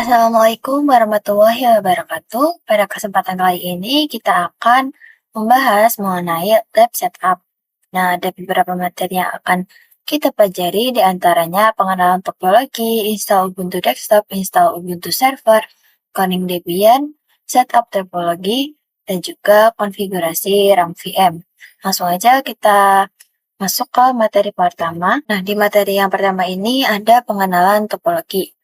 Assalamualaikum warahmatullahi wabarakatuh. Pada kesempatan kali ini kita akan membahas mengenai lab setup. Nah, ada beberapa materi yang akan kita pelajari, di antaranya pengenalan topologi, install Ubuntu desktop, install Ubuntu server, cloning Debian, setup topologi, dan juga konfigurasi RAM VM. Langsung aja kita masuk ke materi pertama. Nah, di materi yang pertama ini ada pengenalan topologi.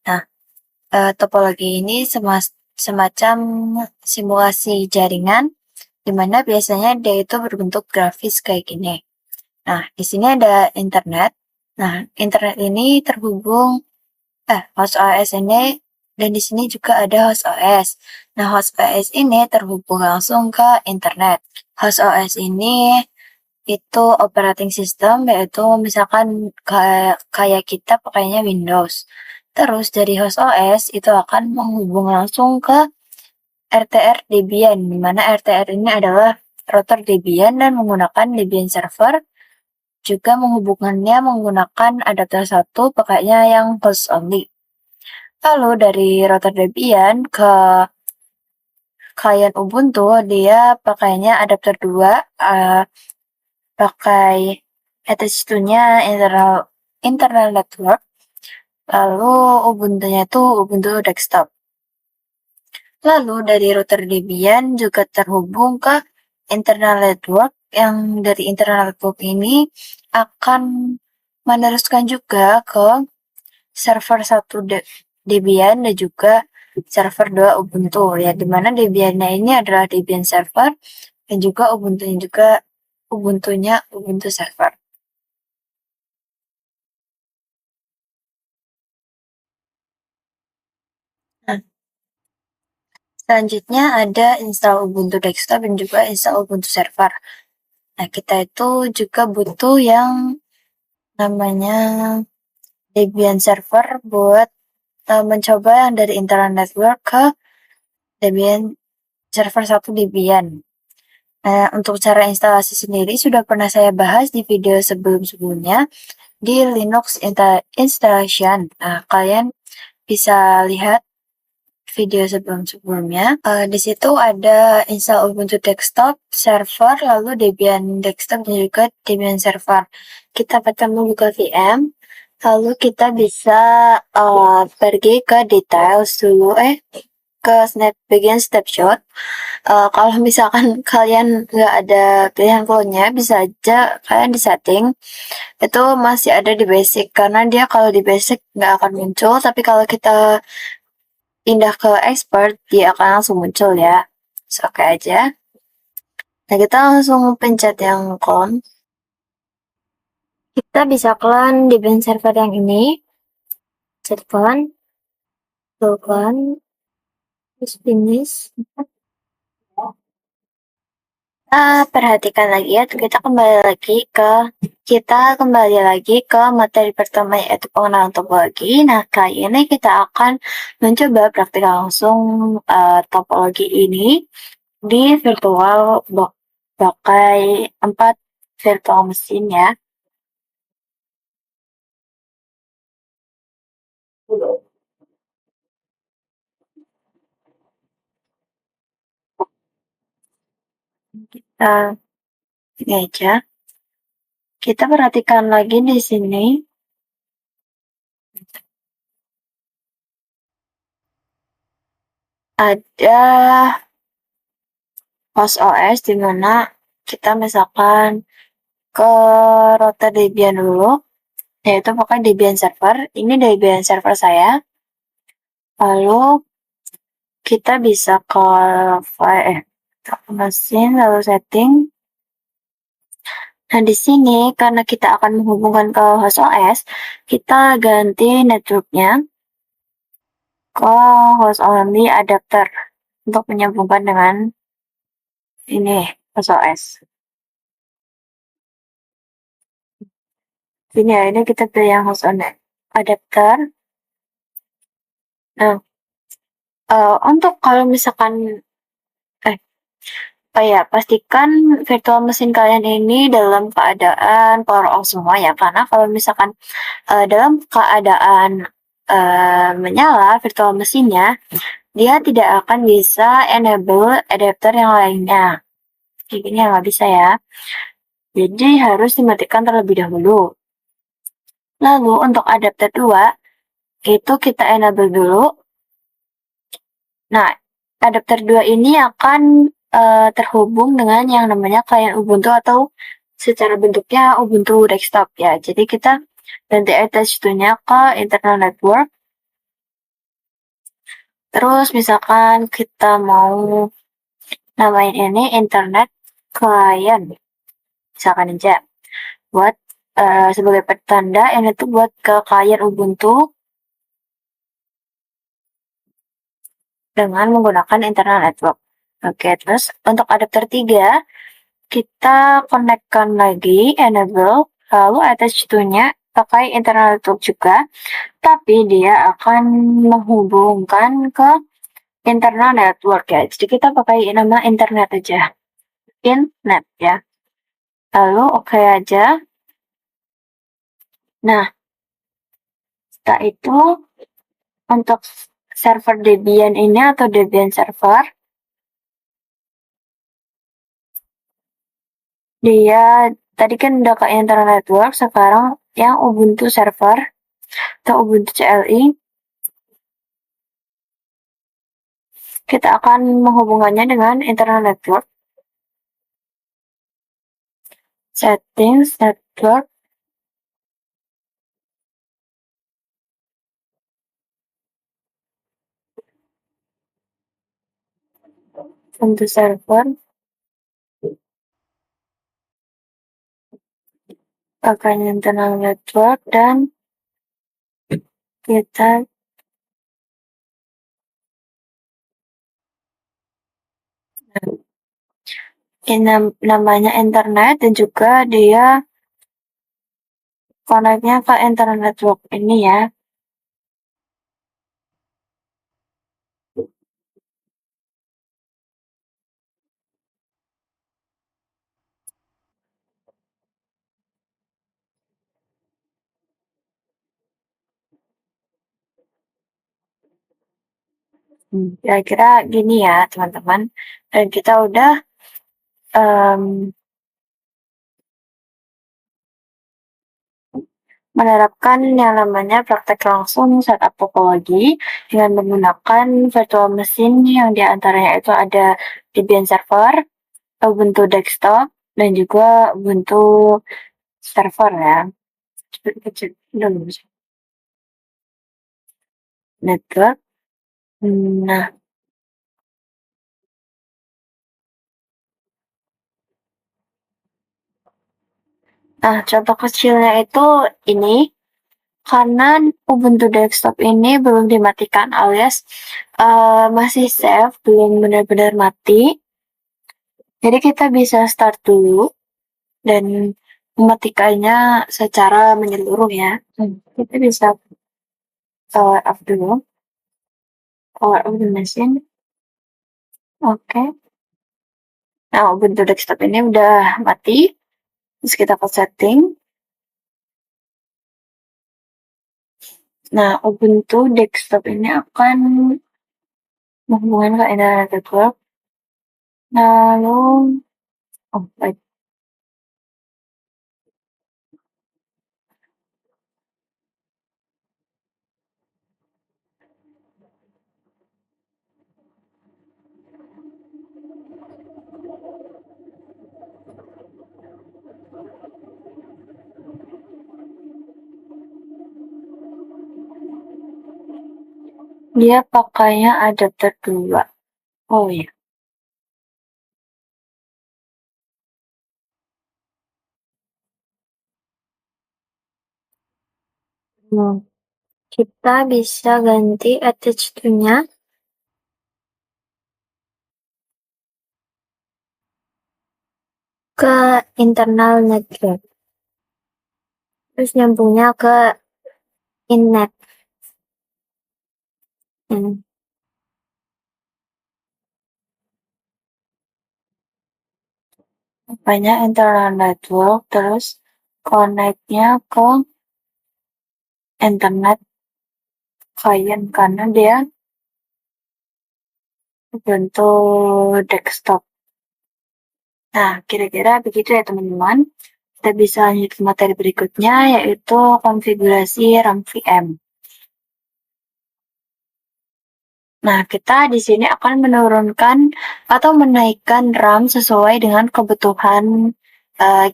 Nah, topologi ini semacam simulasi jaringan, di mana biasanya dia itu berbentuk grafis kayak gini. Nah, di sini ada internet. Nah, internet ini terhubung, host OS ini, dan di sini juga ada host OS. Nah, host OS ini terhubung langsung ke internet. Host OS ini itu operating system, yaitu misalkan kayak kita pakainya Windows. Terus dari host OS itu akan menghubung langsung ke RTR Debian, di mana RTR ini adalah router Debian dan menggunakan Debian server, juga menghubungkannya menggunakan adapter 1 pakainya yang host only. Lalu dari router Debian ke klien Ubuntu, dia pakainya adapter 2, pakai attach to-nya internal network, lalu Ubuntu-nya itu Ubuntu desktop. Lalu dari router Debian juga terhubung ke internal network, yang dari internal network ini akan meneruskan juga ke server 1 Debian dan juga server 2 Ubuntu, ya, dimana Debian-nya ini adalah Debian server dan juga Ubuntunya Ubuntu server. Nah, selanjutnya ada install Ubuntu desktop dan juga install Ubuntu server. Nah, kita itu juga butuh yang namanya Debian server buat mencoba yang dari internal network ke Debian server 1 Debian. Nah, untuk cara instalasi sendiri sudah pernah saya bahas di video sebelum-sebelumnya di Linux installation. Nah, kalian bisa lihat video sebelum-sebelumnya. Di situ ada install Ubuntu desktop, server, lalu Debian desktop dan juga Debian server. Kita pakai Google VM, lalu kita bisa pergi ke details dulu, ke bagian snapshot. Kalau misalkan kalian nggak ada pilihan clone-nya, bisa aja kalian di setting itu masih ada di basic, karena dia kalau di basic nggak akan muncul, tapi kalau kita pindah ke expert dia akan langsung muncul, ya. Oke aja. Nah, kita langsung pencet yang clone. Kita bisa clone di Debian server yang ini, set clone, terus finish. Perhatikan lagi ya, kita kembali lagi ke materi pertama, yaitu pengenalan topologi. Nah, kali ini kita akan mencoba praktik langsung topologi ini di virtual box pakai 4 virtual mesin, ya. Kita ini aja. Kita perhatikan lagi di sini. Ada host OS di mana kita misalkan ke router Debian dulu, yaitu pakai Debian server. Ini Debian server saya. Lalu kita bisa ke mesin, lalu setting. Nah, di sini karena kita akan menghubungkan ke host OS, kita ganti networknya ke host only adapter untuk menyambungkan dengan ini host OS. Ini ya, ini kita pilih yang host only adapter. Nah, untuk kalau misalkan pastikan virtual mesin kalian ini dalam keadaan power off semua, ya, karena kalau misalkan dalam keadaan menyala virtual mesinnya, dia tidak akan bisa enable adapter yang lainnya. Kayak gini ya, nggak bisa ya. Jadi harus dimatikan terlebih dahulu. Lalu untuk adapter 2, itu kita enable dulu. Nah, adapter 2 ini akan terhubung dengan yang namanya klien Ubuntu atau secara bentuknya Ubuntu desktop ya. Jadi kita ganti attach to-nya ke internal network. Terus misalkan kita mau namain ini internet client, misalkan aja. Buat sebagai pertanda ini tuh buat ke klien Ubuntu dengan menggunakan internal network. Oke, terus untuk adapter 3, kita connect-kan lagi, enable, lalu attach to-nya pakai internal network juga, tapi dia akan menghubungkan ke internal network ya. Jadi kita pakai nama internet aja, internet ya. Lalu oke aja. Nah, setelah itu untuk server Debian ini atau Debian server, dia tadi kan udah ke internal network, sekarang yang Ubuntu server atau Ubuntu CLI, kita akan menghubungkannya dengan internal network. Settings, network, Ubuntu server, pakai internal network, dan kita ini namanya internet dan juga dia connect-nya ke internal network ini ya. Kira-kira gini ya teman-teman. Dan kita udah menerapkan yang namanya praktek langsung setup topologi dengan menggunakan virtual machine yang diantaranya itu ada Debian server, Ubuntu desktop, dan juga Ubuntu server ya. Network. Nah, contoh kecilnya itu ini, karena Ubuntu desktop ini belum dimatikan alias masih safe, belum benar-benar mati. Jadi kita bisa start dulu dan mematikannya secara menyeluruh ya. Kita bisa power up dulu, power up the machine. Oke. Nah, Ubuntu desktop ini udah mati. Terus kita ke setting. Nah, Ubuntu desktop ini akan menghubungkan ke internet network. Lalu, oh, baik. Dia pakainya adapter 2. Oh ya. Kita bisa ganti attach to-nya ke internal network. Terus nyambungnya ke innet. Banyak internal network, terus connect-nya ke internet klien karena dia bentuk desktop. Nah, kira-kira begitu ya teman-teman. Kita bisa lanjut ke materi berikutnya, yaitu konfigurasi RAM VM. Nah, kita di sini akan menurunkan atau menaikkan RAM sesuai dengan kebutuhan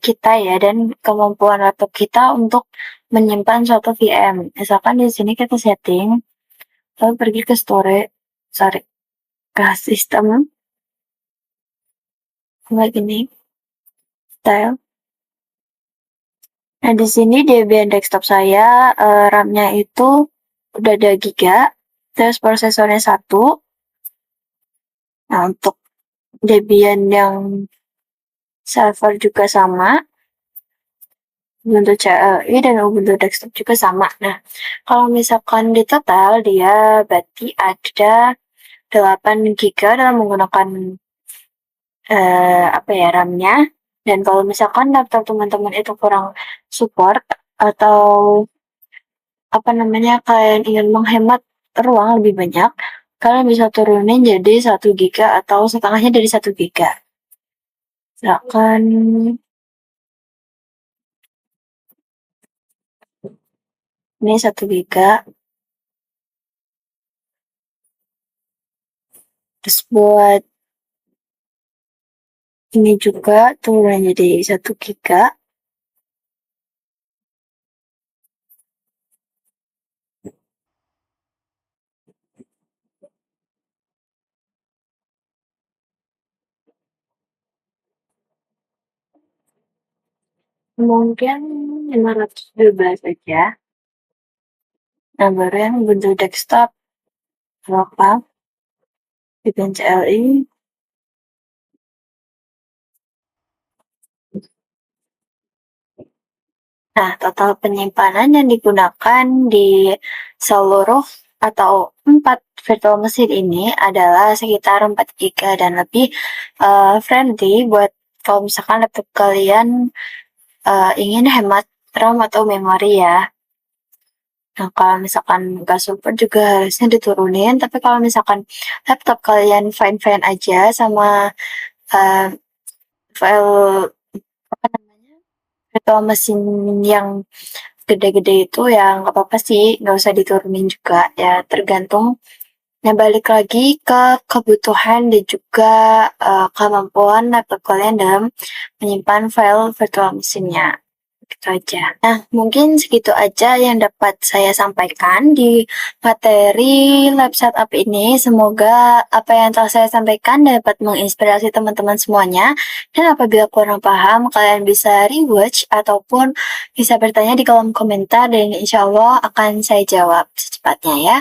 kita ya, dan kemampuan laptop kita untuk menyimpan suatu VM. Misalkan di sini kita setting, lalu pergi ke ke sistem, kayak gini, style. Nah, di sini Debian desktop saya, RAM-nya itu udah ada giga, terus prosesornya 1. Nah, untuk Debian yang server juga sama, Ubuntu CLI dan Ubuntu desktop juga sama. Nah, kalau misalkan di total dia berarti ada 8 giga dalam menggunakan RAM-nya. Dan kalau misalkan laptop teman-teman itu kurang support atau kalian ingin menghemat ruang lebih banyak, kalian bisa turunin jadi 1 giga atau setengahnya dari 1 giga. Silakan. Ini 1 giga. Terus buat ini juga turunin jadi 1 giga. Mungkin 512 aja. Nah, baru yang bentuk desktop lokal di CLI. Nah, total penyimpanan yang digunakan di seluruh atau 4 virtual mesin ini adalah sekitar 4 giga dan lebih friendly buat kalau misalkan laptop kalian ingin hemat RAM atau memori ya. Nah, kalau misalkan nggak support juga harusnya diturunin, tapi kalau misalkan laptop kalian fine-fine aja sama uh, file virtual mesin yang gede-gede itu ya nggak apa-apa sih, nggak usah diturunin juga ya, tergantung. Nah, balik lagi ke kebutuhan dan juga kemampuan laptop kalian dalam menyimpan file virtual mesinnya. Gitu aja. Nah, mungkin segitu aja yang dapat saya sampaikan di materi lab setup ini. Semoga apa yang telah saya sampaikan dapat menginspirasi teman-teman semuanya. Dan apabila kurang paham, kalian bisa rewatch ataupun bisa bertanya di kolom komentar dan insya Allah akan saya jawab secepatnya ya.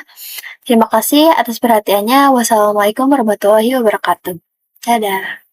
Terima kasih atas perhatiannya. Wassalamualaikum warahmatullahi wabarakatuh. Dadah.